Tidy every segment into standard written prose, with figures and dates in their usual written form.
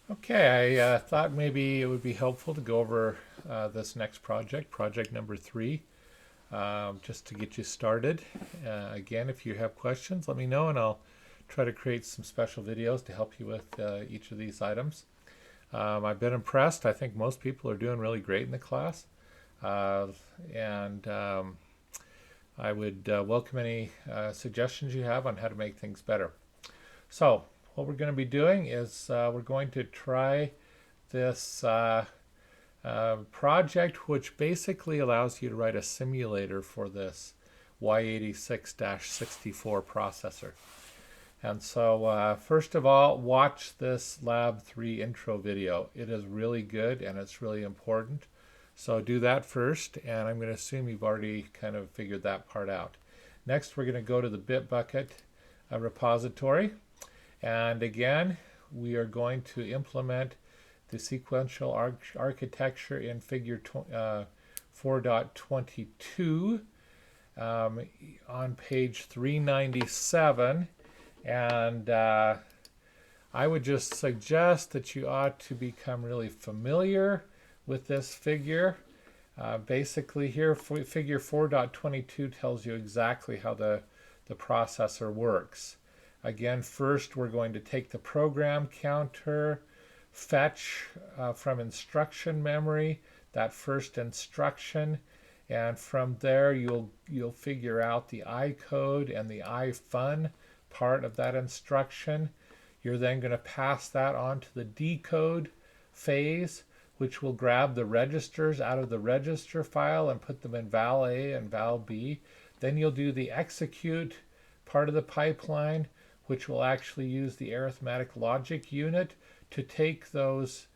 Okay, I thought maybe it would be helpful to go over this next project, project number 3, just to get you started. Again, if you have questions, let me know and I'll try to create some special videos to help you with each of these items. I've been impressed. I think most people are doing really great in the class. Uh, and I would welcome any suggestions you have on how to make things better. So, what we're going to be doing is we're going to try this project, which basically allows you to write a simulator for this Y86-64 processor. And so, first of all, watch this Lab 3 intro video. It is really good and it's really important. So do that first, and I'm going to assume you've already kind of figured that part out. Next, we're going to go to the Bitbucket repository. And again, we are going to implement the sequential architecture in figure 4.22 on page 397. And I would just suggest that you ought to become really familiar with this figure. Basically here, figure 4.22 tells you exactly how the processor works. Again, first we're going to take the program counter, fetch from instruction memory that first instruction, and from there you'll figure out the I code and the I fun part of that instruction. You're then going to pass that on to the decode phase, which will grab the registers out of the register file and put them in val A and val B. Then you'll do the execute part of the pipeline, which will actually use the arithmetic logic unit to take those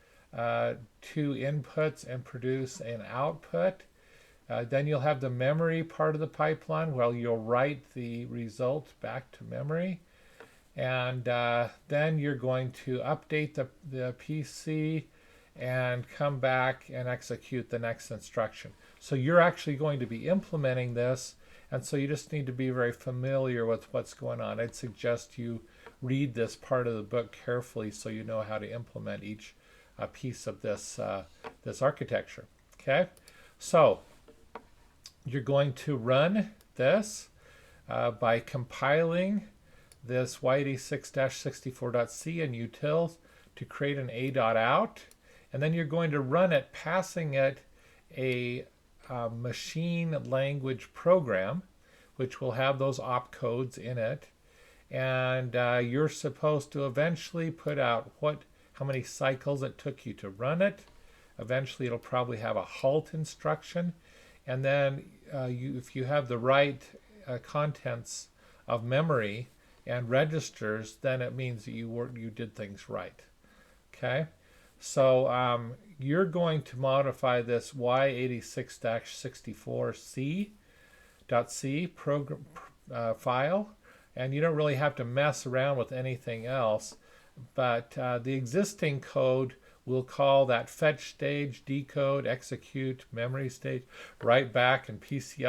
two inputs and produce an output. Then you'll have the memory part of the pipeline where you'll write the result back to memory. And then you're going to update the PC and come back and execute the next instruction. So you're actually going to be implementing this, and so you just need to be very familiar with what's going on. I'd suggest you read this part of the book carefully so you know how to implement each piece of this, this architecture. Okay, so you're going to run this by compiling this y86-64.c and utils to create an a.out, and then you're going to run it passing it a machine language program which will have those opcodes in it, and you're supposed to eventually put out how many cycles it took you to run it. Eventually it'll probably have a halt instruction, and then if you have the right contents of memory and registers, then it means that you did things right. Okay, so you're going to modify this y86-64c.c program file, and you don't really have to mess around with anything else, but the existing code will call that fetch stage, decode, execute, memory stage, write back, and PC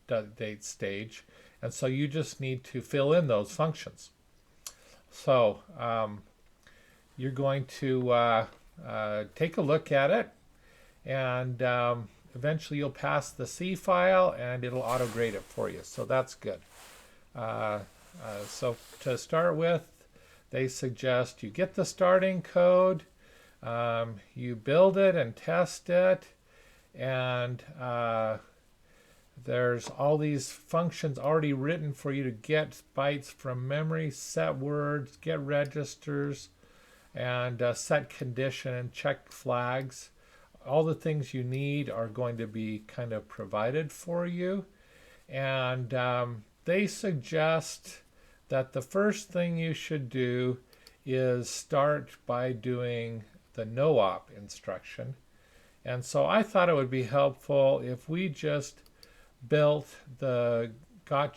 update stage. And so you just need to fill in those functions. So you're going to take a look at it, and eventually you'll pass the C file and it'll auto grade it for you. So that's good. So to start with, they suggest you get the starting code, you build it and test it, and there's all these functions already written for you to get bytes from memory, set words, get registers, and set condition and check flags. All the things you need are going to be kind of provided for you. And they suggest that the first thing you should do is start by doing the no-op instruction. And so I thought it would be helpful if we just got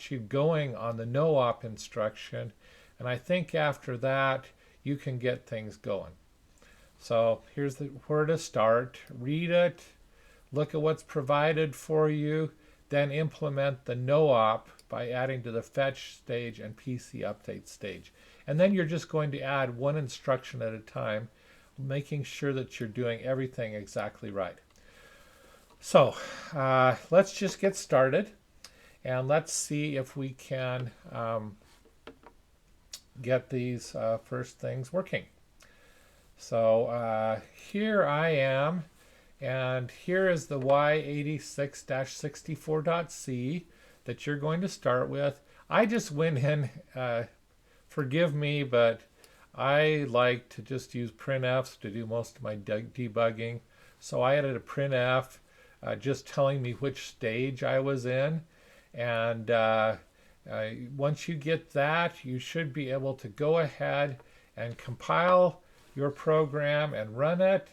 you going on the no-op instruction, and I think after that you can get things going. So here's where to start. Read it, look at what's provided for you, then implement the no-op by adding to the fetch stage and PC update stage. And then you're just going to add one instruction at a time making sure that you're doing everything exactly right. So let's just get started, and let's see if we can get these first things working. So here I am, and here is the Y86-64.c that you're going to start with. I just went in, forgive me, but I like to just use printfs to do most of my debugging. So I added a printf just telling me which stage I was in. And once you get that, you should be able to go ahead and compile your program and run it.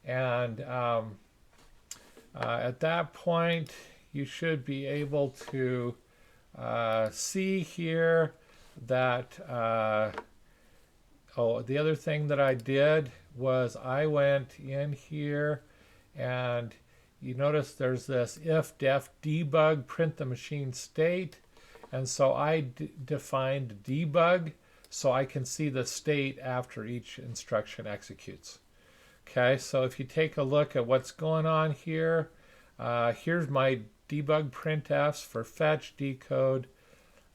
And at that point, you should be able to see here that the other thing that I did was I went in here, and you notice there's this if def debug print the machine state, and so I defined debug so I can see the state after each instruction executes. Okay, so if you take a look at what's going on here, here's my debug printfs for fetch, decode,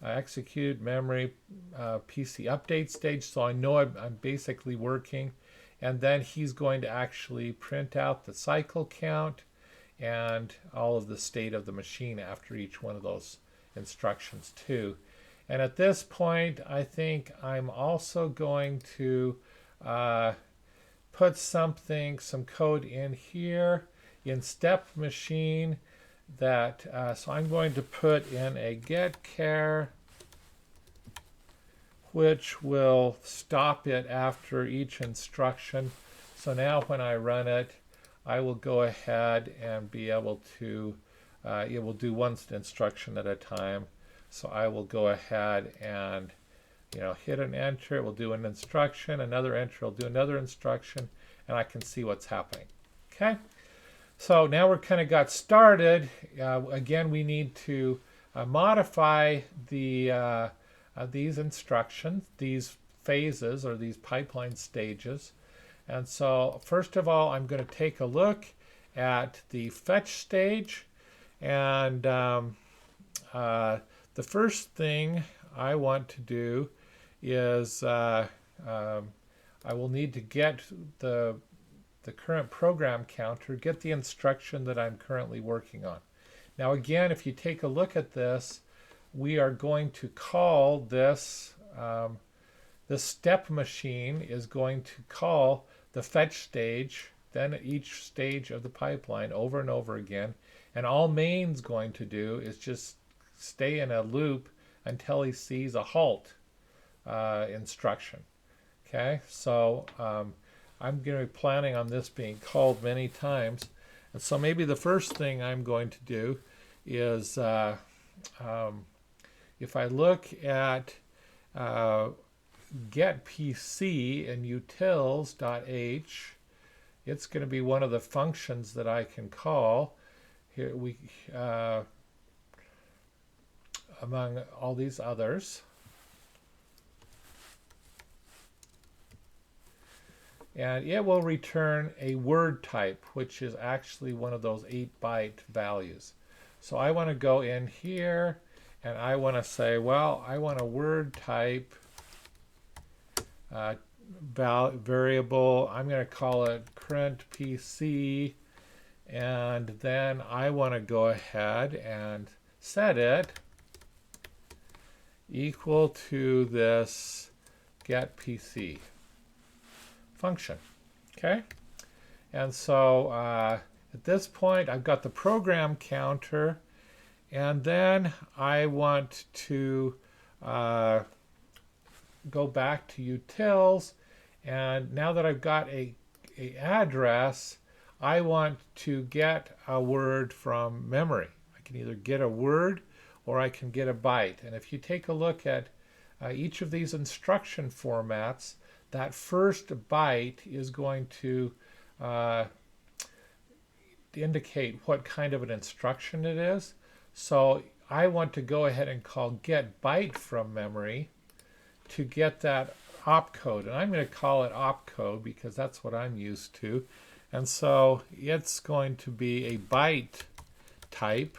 execute, memory, PC update stage, so I know I'm basically working. And then he's going to actually print out the cycle count and all of the state of the machine after each one of those instructions too. And at this point, I think I'm also going to put some code in here in step machine that, so I'm going to put in a get char, which will stop it after each instruction. So now when I run it, I will go ahead and be able to, it will do one instruction at a time. So I will go ahead and hit an enter, it will do an instruction, another enter, will do another instruction, and I can see what's happening. Okay, so now we're kind of got started. Again, we need to modify the these instructions, these phases or these pipeline stages. And so first of all, I'm going to take a look at the fetch stage, and the first thing I want to do is I will need to get the current program counter, get the instruction that I'm currently working on. Now again, if you take a look at this, we are going to call this, this step machine is going to call the fetch stage, then each stage of the pipeline over and over again. And all main's going to do is just stay in a loop until he sees a halt instruction. Okay, so I'm going to be planning on this being called many times. And so maybe the first thing I'm going to do is if I look at get PC and utils.h, it's going to be one of the functions that I can call here. We among all these others, and it will return a word type, which is actually one of those 8-byte values. So I want to go in here and I want to say, well, I want a word type variable. I'm going to call it current PC, and then I want to go ahead and set it equal to this get PC function. Okay, and so at this point I've got the program counter, and then I want to go back to utils, and now that I've got a address, I want to get a word from memory. I can either get a word or I can get a byte. And if you take a look at each of these instruction formats, that first byte is going to indicate what kind of an instruction it is. So I want to go ahead and call get byte from memory to get that opcode, and I'm going to call it opcode because that's what I'm used to. And so it's going to be a byte type.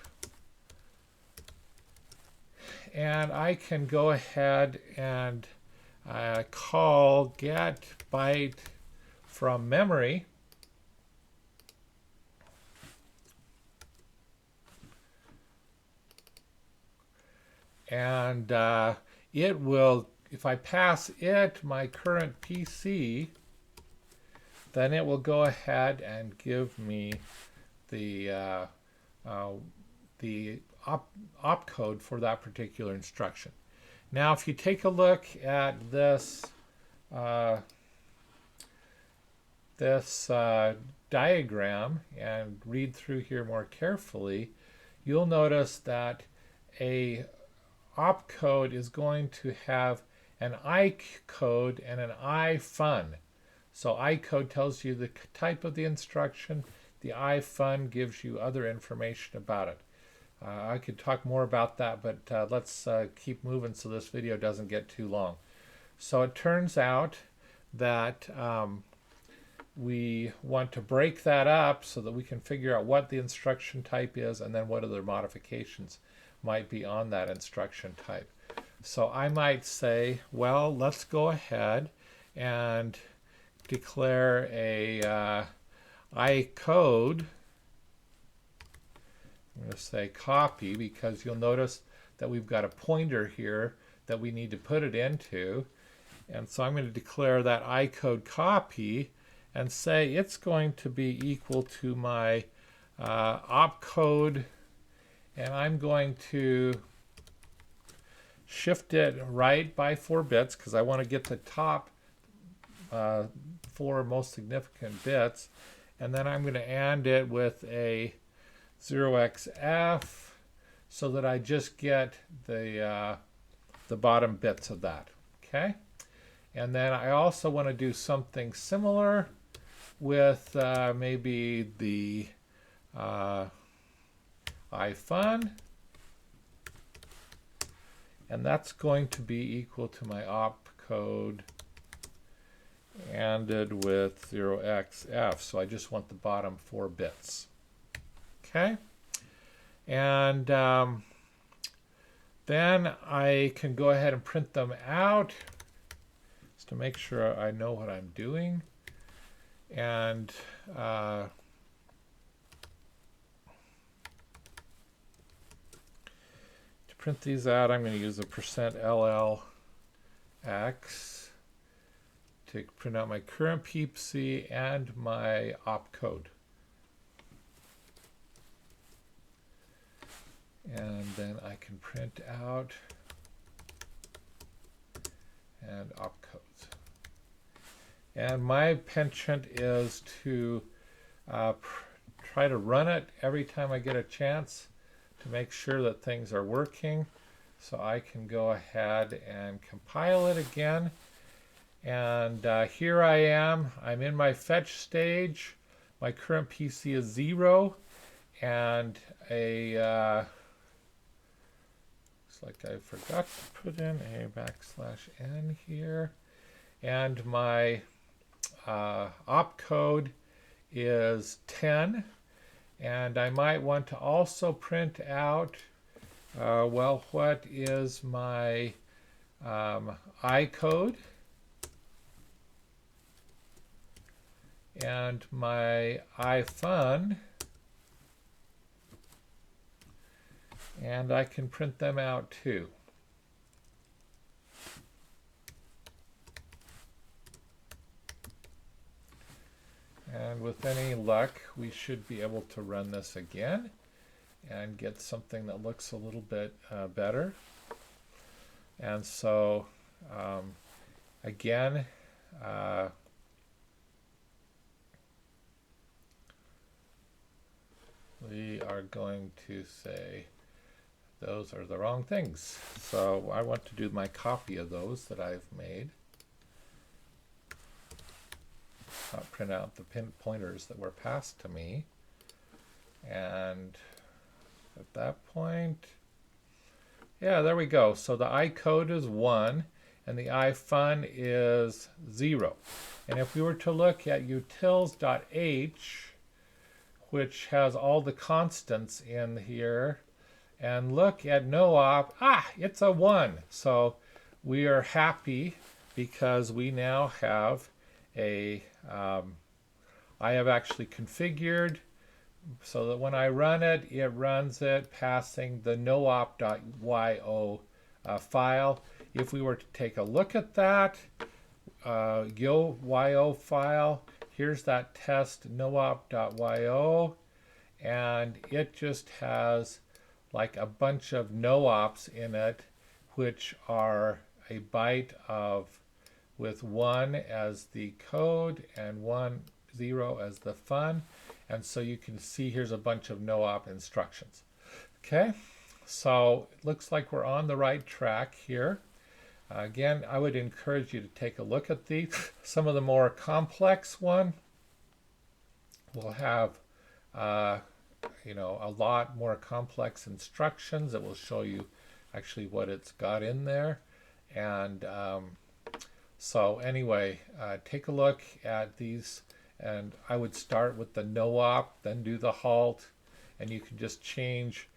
And I can go ahead and call get byte from memory. And it will, if I pass it my current PC, then it will go ahead and give me the opcode for that particular instruction. Now, if you take a look at this diagram and read through here more carefully, you'll notice that a opcode is going to have an I code and an I fun. So I code tells you the type of the instruction. The I fun gives you other information about it. I could talk more about that, but let's keep moving so this video doesn't get too long. So it turns out that we want to break that up so that we can figure out what the instruction type is and then what other modifications might be on that instruction type. So I might say, well, let's go ahead and declare a I code. I'm going to say copy because you'll notice that we've got a pointer here that we need to put it into. And so I'm going to declare that I code copy and say it's going to be equal to my opcode, and I'm going to shift it right by 4 bits because I want to get the top 4 most significant bits, and then I'm going to AND it with a 0xf so that I just get the bottom bits of that. Okay, and then I also want to do something similar with maybe the ifun, and that's going to be equal to my opcode ANDed with 0xf. So I just want the bottom 4 bits. Okay, and then I can go ahead and print them out just to make sure I know what I'm doing. And to print these out, I'm going to use a %LLX to print out my current PC and my opcode. And then I can print out and opcodes. And my penchant is to try to run it every time I get a chance to make sure that things are working. So I can go ahead and compile it again. And here I am. I'm in my fetch stage. My current PC is 0. And looks like I forgot to put in a \n here. And my opcode is 10. And I might want to also print out, well, what is my I code and my ifun, and I can print them out too. And with any luck, we should be able to run this again and get something that looks a little bit better. And so, again, we are going to say those are the wrong things. So I want to do my copy of those that I've made. I'll print out the pointers that were passed to me. And at that point, yeah, there we go. So the I code is 1, and the ifun is 0. And if we were to look at utils.h, which has all the constants in here, and look at no-op, it's a 1. So we are happy because we now have I have actually configured so that when I run it, it runs it passing the noop.yo file. If we were to take a look at that yo file, here's that test noop.yo, and it just has like a bunch of no-ops in it, which are a byte with 1 as the code and 0 as the fun. And so you can see here's a bunch of no-op instructions. Okay, so it looks like we're on the right track here. Again, I would encourage you to take a look at these. Some of the more complex one will have a lot more complex instructions that will show you actually what it's got in there. And so anyway, take a look at these, and I would start with the no-op, then do the halt, and you can just change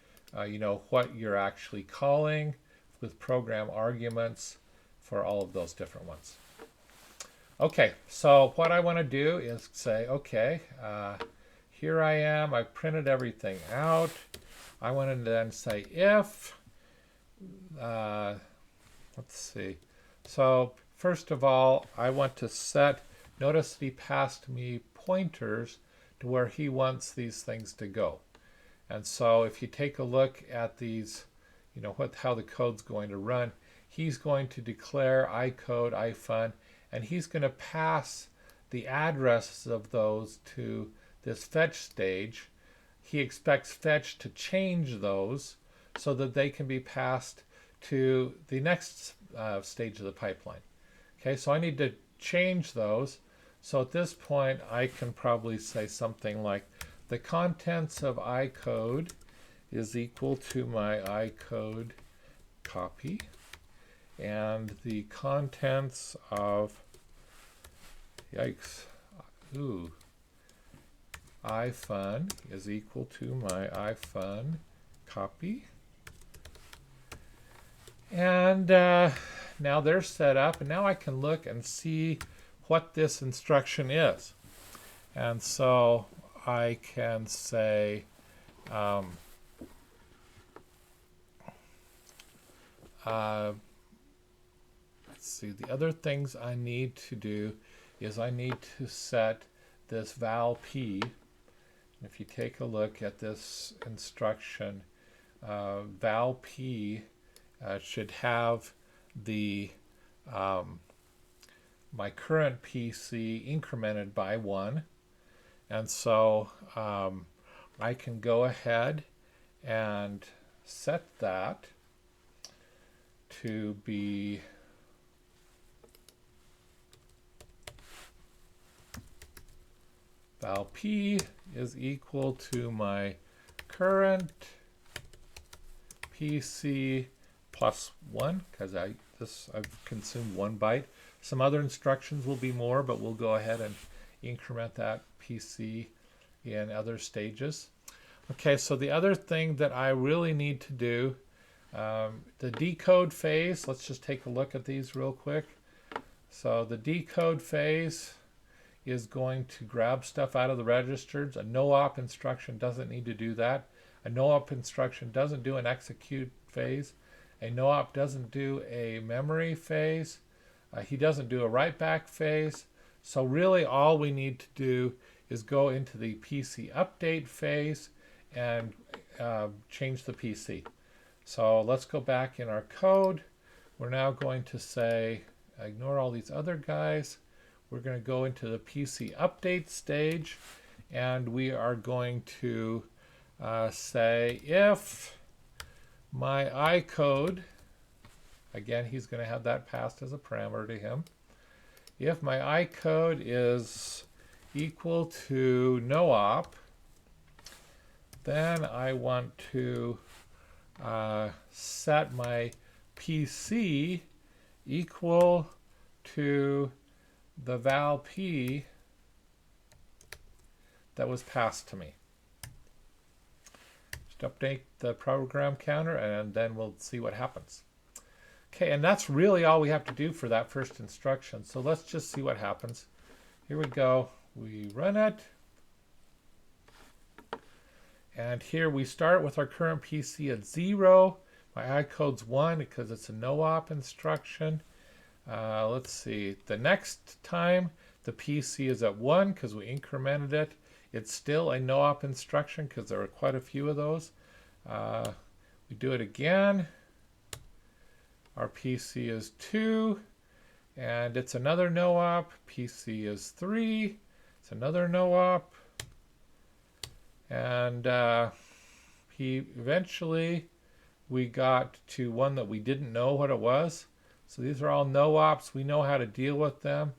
what you're actually calling with program arguments for all of those different ones. Okay, so what I want to do is say, okay, here I am, I've printed everything out. I want to then say if, let's see, so first of all, I want to set, notice that he passed me pointers to where he wants these things to go. And so if you take a look at these, how the code's going to run, he's going to declare icode, ifun, and he's going to pass the addresses of those to this fetch stage. He expects fetch to change those so that they can be passed to the next stage of the pipeline. Okay, so I need to change those. So at this point, I can probably say something like the contents of icode is equal to my icode copy, and the contents of ifun is equal to my ifun copy. And now they're set up, and now I can look and see what this instruction is. And so I can say let's see, the other things I need to do is I need to set this val p. If you take a look at this instruction, val p should have the my current PC incremented by 1, and so I can go ahead and set that to be val p is equal to my current PC plus 1, because I've consumed 1 byte. Some other instructions will be more, but we'll go ahead and increment that PC in other stages. Okay, so the other thing that I really need to do, the decode phase, let's just take a look at these real quick. So the decode phase is going to grab stuff out of the registers. A no-op instruction doesn't need to do that. A no-op instruction doesn't do an execute phase. A no-op doesn't do a memory phase. He doesn't do a write-back phase. So really all we need to do is go into the PC update phase and change the PC. So let's go back in our code. We're now going to say, ignore all these other guys. We're going to go into the PC update stage, and we are going to say if my icode, again, he's going to have that passed as a parameter to him. If my icode is equal to no-op, then I want to set my PC equal to the val p that was passed to me. Just update the program counter and then we'll see what happens. Okay, and that's really all we have to do for that first instruction. So let's just see what happens. Here we go. We run it. And here we start with our current PC at 0. My I-code's 1 because it's a no-op instruction. Let's see. The next time the PC is at 1 because we incremented it. It's still a no-op instruction because there are quite a few of those. We do it again. Our PC is 2. And it's another no-op. PC is 3. It's another no-op. And eventually we got to one that we didn't know what it was. So these are all no-ops. We know how to deal with them.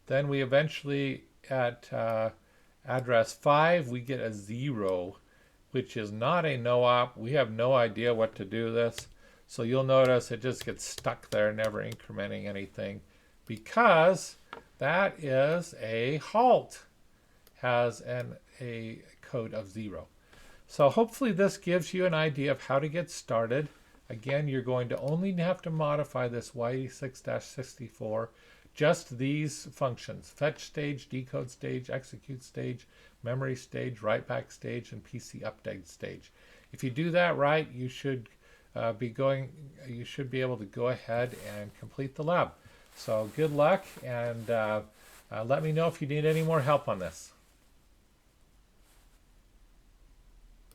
Then we eventually, at address 5, we get a 0, which is not a no-op. We have no idea what to do this. So you'll notice it just gets stuck there, never incrementing anything, because that is a halt. Has a code of 0. So hopefully this gives you an idea of how to get started. Again, you're going to only have to modify this Y86-64, just these functions: fetch stage, decode stage, execute stage, memory stage, write back stage, and PC update stage. If you do that right, you should be able to go ahead and complete the lab. So good luck, and let me know if you need any more help on this.